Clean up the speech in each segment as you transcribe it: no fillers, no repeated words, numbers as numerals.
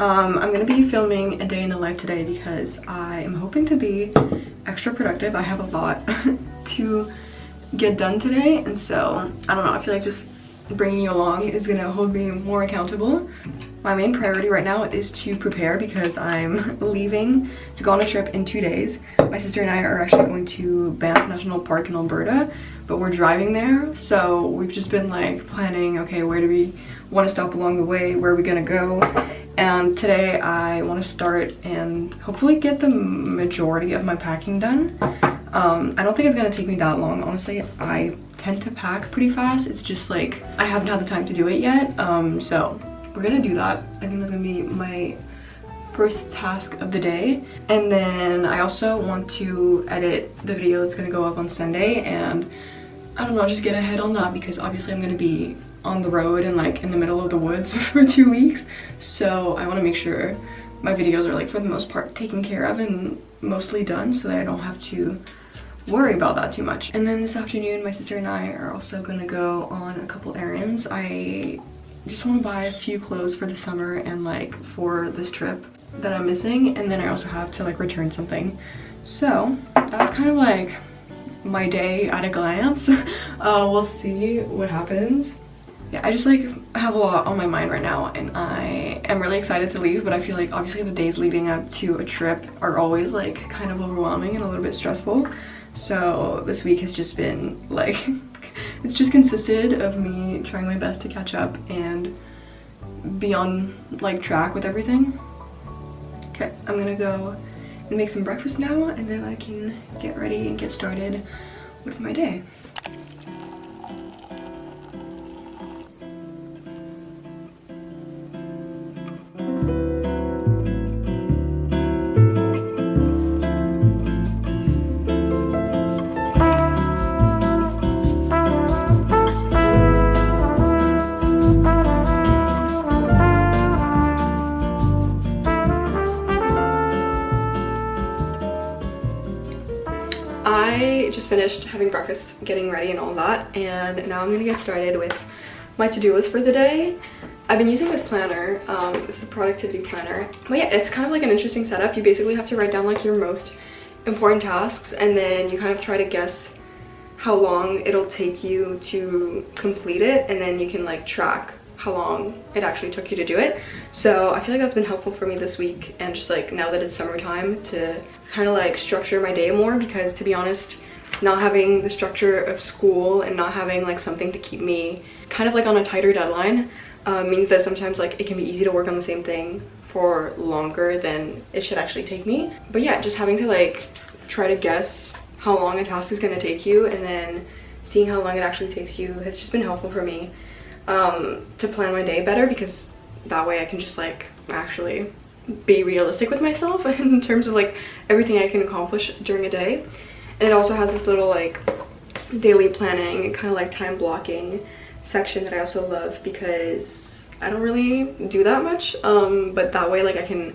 I'm gonna be filming a day in the life today because I am hoping to be extra productive. I have a lot to get done today, and so I don't know, I feel like just bringing you along is gonna hold me more accountable. My main priority right now is to prepare because I'm leaving to go on a trip in 2 days. My sister and I are actually going to Banff National Park in Alberta, but we're driving there, so we've just been like planning, okay, where do we want to stop along the way, where are we gonna go? And today I want to start and hopefully get the majority of my packing done. I don't think it's gonna take me that long, honestly. I tend to pack pretty fast. It's just like I haven't had the time to do it yet. So we're gonna do that. I think that's gonna be my first task of the day. And then I also want to edit the video that's gonna go up on Sunday, and I don't know, just get ahead on that because obviously I'm gonna be on the road and like in the middle of the woods for 2 weeks. So I want to make sure my videos are like for the most part taken care of and mostly done so that I don't have to worry about that too much. And then this afternoon my sister and I are also gonna go on a couple errands. I just want to buy a few clothes for the summer and like for this trip that I'm missing, and then I also have to like return something. So that's kind of like my day at a glance. We'll see what happens. Yeah, I just like have a lot on my mind right now, and I am really excited to leave, but I feel like obviously the days leading up to a trip are always like kind of overwhelming and a little bit stressful. So this week has just been like it's just consisted of me trying my best to catch up and be on like track with everything. Okay, I'm gonna go and make some breakfast now, and then I can get ready and get started with my day. I just finished having breakfast, getting ready and all that, and now I'm gonna get started with my to-do list for the day. I've been using this planner, it's the productivity planner. But yeah, it's kind of like an interesting setup. You basically have to write down like your most important tasks, and then you kind of try to guess how long it'll take you to complete it, and then you can like track how long it actually took you to do it. So I feel like that's been helpful for me this week, and just like now that it's summertime, to kind of like structure my day more, because to be honest, not having the structure of school and not having like something to keep me kind of like on a tighter deadline means that sometimes like it can be easy to work on the same thing for longer than it should actually take me. But yeah, just having to like try to guess how long a task is going to take you and then seeing how long it actually takes you has just been helpful for me to plan my day better, because that way I can just like actually be realistic with myself in terms of like everything I can accomplish during a day. And it also has this little like daily planning and kind of like time blocking section that I also love, because I don't really do that much, but that way like I can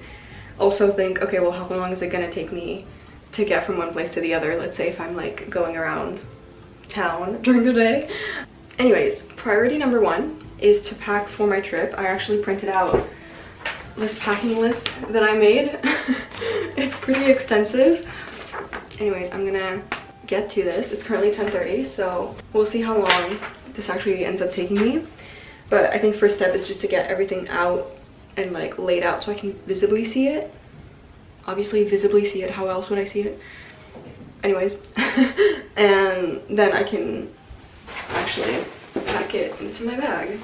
also think, okay, well, how long is it gonna take me to get from one place to the other, let's say if I'm like going around town during the day. Anyways, priority number 1 is to pack for my trip. I actually printed out this packing list that I made. It's pretty extensive. Anyways, I'm gonna get to this. It's currently 10:30, so we'll see how long this actually ends up taking me. But I think first step is just to get everything out and like laid out so I can visibly see it. Obviously visibly see it, how else would I see it? Anyways, and then I can actually pack it into my bag.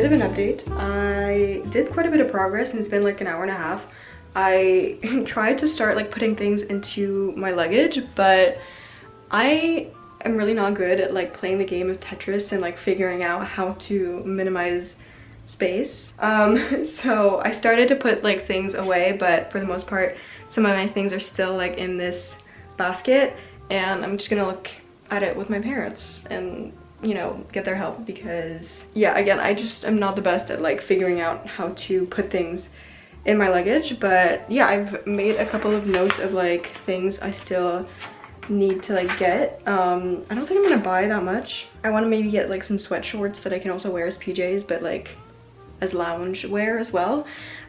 bit of an update. I did quite a bit of progress and it's been like an hour and a half. I tried to start like putting things into my luggage, but I am really not good at like playing the game of Tetris and like figuring out how to minimize space. So I started to put like things away, but for the most part some of my things are still like in this basket, and I'm just gonna look at it with my parents and, you know, get their help, because yeah, again, I just am not the best at like figuring out how to put things in my luggage. But yeah, I've made a couple of notes of like things I still need to like get. I don't think I'm gonna buy that much. I want to maybe get like some sweat shorts that I can also wear as PJs, but like as lounge wear as well.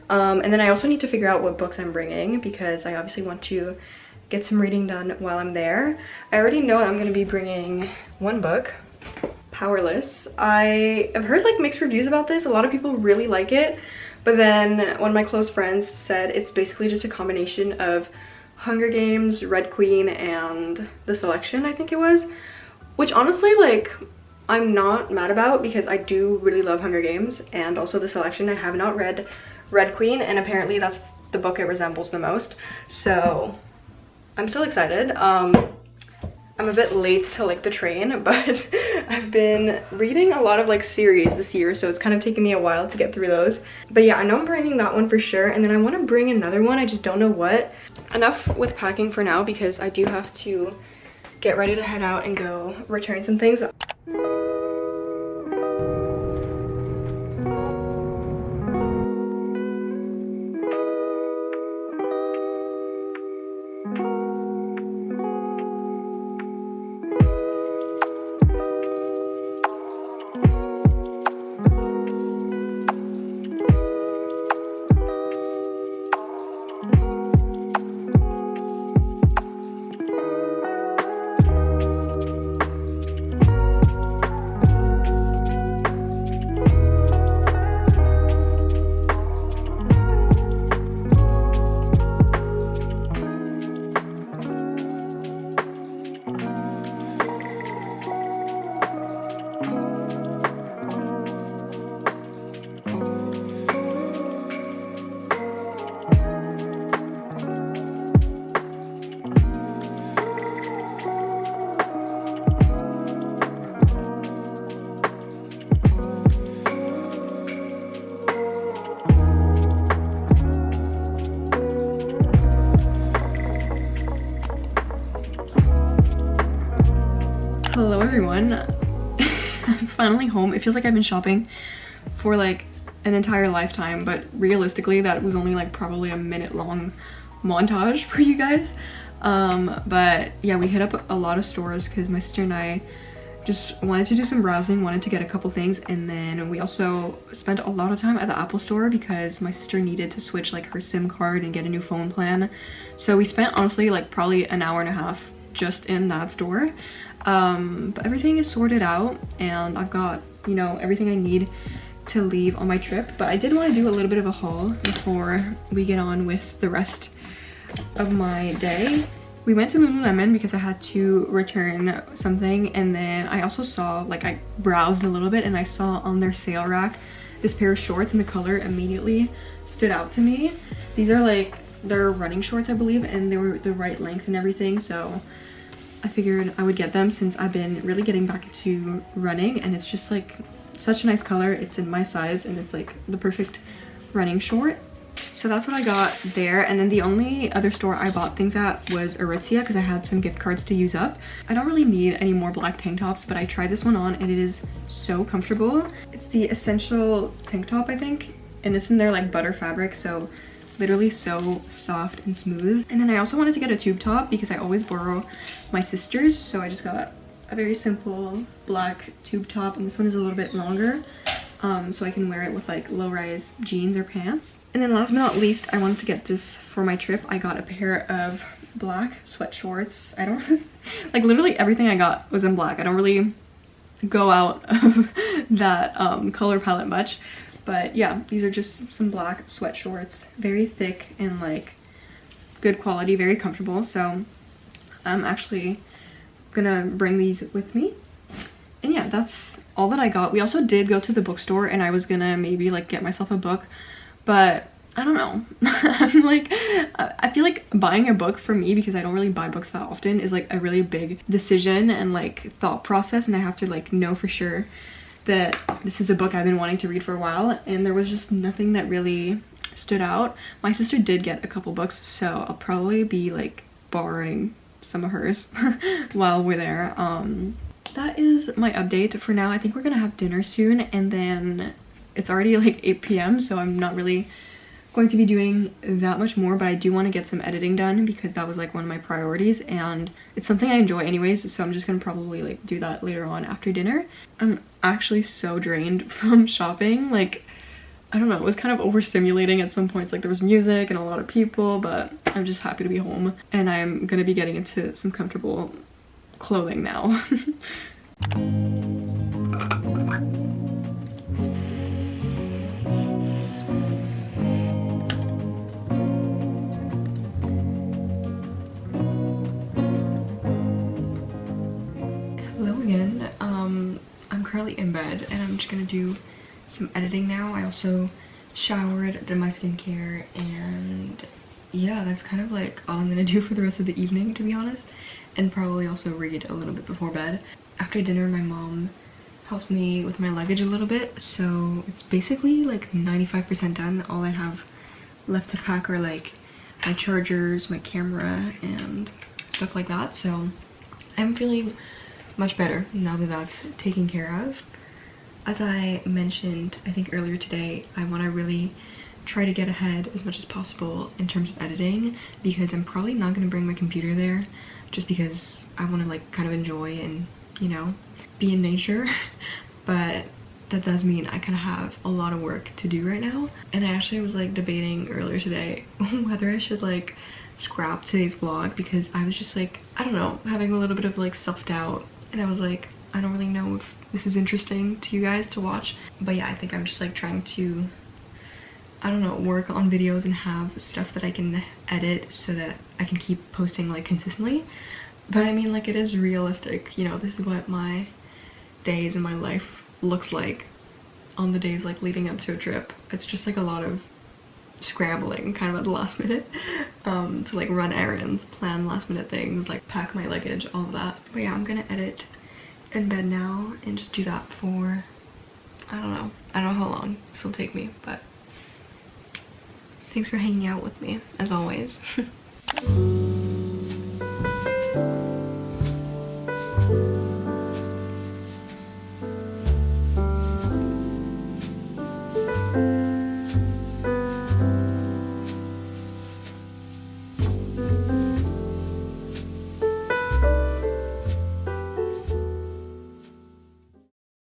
And then I also need to figure out what books I'm bringing, because I obviously want to get some reading done while I'm there. I already know I'm gonna be bringing one book, Powerless. I have heard like mixed reviews about this. A lot of people really like it, but then one of my close friends said it's basically just a combination of Hunger Games, Red Queen, and The Selection, I think it was, which honestly, like, I'm not mad about, because I do really love Hunger Games and also The Selection. I have not read Red Queen, and apparently that's the book it resembles the most, so I'm still excited. I'm a bit late to like the train, but I've been reading a lot of like series this year, so it's kind of taken me a while to get through those. But yeah, I know I'm bringing that one for sure, and then I want to bring another one, I just don't know what. Enough with packing for now, because I do have to get ready to head out and go return some things. Hello everyone. I'm finally home. It feels like I've been shopping for like an entire lifetime, but realistically that was only like probably a minute long montage for you guys. But yeah, we hit up a lot of stores because my sister and I just wanted to do some browsing, wanted to get a couple things, and then we also spent a lot of time at the Apple store because my sister needed to switch like her SIM card and get a new phone plan. So we spent honestly like probably an hour and a half just in that store. But everything is sorted out and I've got, you know, everything I need to leave on my trip. But I did want to do a little bit of a haul before we get on with the rest of my day. We went to Lululemon because I had to return something, and then I also saw, like, I browsed a little bit and I saw on their sale rack this pair of shorts, and the color immediately stood out to me. These are like, they're running shorts I believe, and they were the right length and everything, so I figured I would get them since I've been really getting back into running, and it's just like such a nice color. It's in my size and it's like the perfect running short. So that's what I got there. And then the only other store I bought things at was Aritzia because I had some gift cards to use up. I don't really need any more black tank tops, but I tried this one on and it is so comfortable. It's the Essential tank top, I think, and it's in their like butter fabric, so literally so soft and smooth. And then I also wanted to get a tube top because I always borrow my sister's, so I just got a very simple black tube top, and this one is a little bit longer, so I can wear it with like low-rise jeans or pants. And then last but not least, I wanted to get this for my trip. I got a pair of black sweat shorts. I don't like, literally everything I got was in black. I don't really go out of that color palette much. But yeah, these are just some black sweat shorts, very thick and like good quality, very comfortable. So I'm actually gonna bring these with me. And yeah, yeah, that's all that I got. We also did go to the bookstore, and I was gonna maybe like get myself a book, but I don't know. I'm like, I feel like buying a book for me, because I don't really buy books that often, is like a really big decision and like thought process, and I have to like know for sure that this is a book I've been wanting to read for a while, and there was just nothing that really stood out. My sister did get a couple books, so I'll probably be like borrowing some of hers while we're there. That is my update for now. I think we're gonna have dinner soon, and then it's already like 8 p.m, so I'm not really going to be doing that much more, but I do want to get some editing done because that was like one of my priorities, and it's something I enjoy anyways, so I'm just gonna probably like do that later on after dinner. I'm actually so drained from shopping. Like, I don't know, it was kind of overstimulating at some points. Like, there was music and a lot of people, but I'm just happy to be home, and I'm gonna be getting into some comfortable clothing now. I'm currently in bed, and I'm just gonna do some editing now. I also showered, did my skincare, and yeah, that's kind of like all I'm gonna do for the rest of the evening, to be honest, and probably also read a little bit before bed. After dinner, my mom helped me with my luggage a little bit, so it's basically like 95% done. All I have left to pack are like my chargers, my camera, and stuff like that, so I'm feeling much better now that that's taken care of. As I mentioned, I think earlier today, I want to really try to get ahead as much as possible in terms of editing, because I'm probably not going to bring my computer there, just because I want to like kind of enjoy and, you know, be in nature. But that does mean I kind of have a lot of work to do right now, and I actually was like debating earlier today whether I should like scrap today's vlog, because I was just like, I don't know, having a little bit of like self-doubt, and I was like, I don't really know if this is interesting to you guys to watch. But yeah, I think I'm just like trying to, I don't know, work on videos and have stuff that I can edit so that I can keep posting like consistently. But I mean, like, it is realistic, you know, this is what my days in my life looks like on the days like leading up to a trip. It's just like a lot of scrambling kind of at the last minute to like run errands, plan last minute things, like pack my luggage, all of that. But yeah, I'm gonna edit in bed now and just do that for, I don't know how long this will take me, but thanks for hanging out with me as always.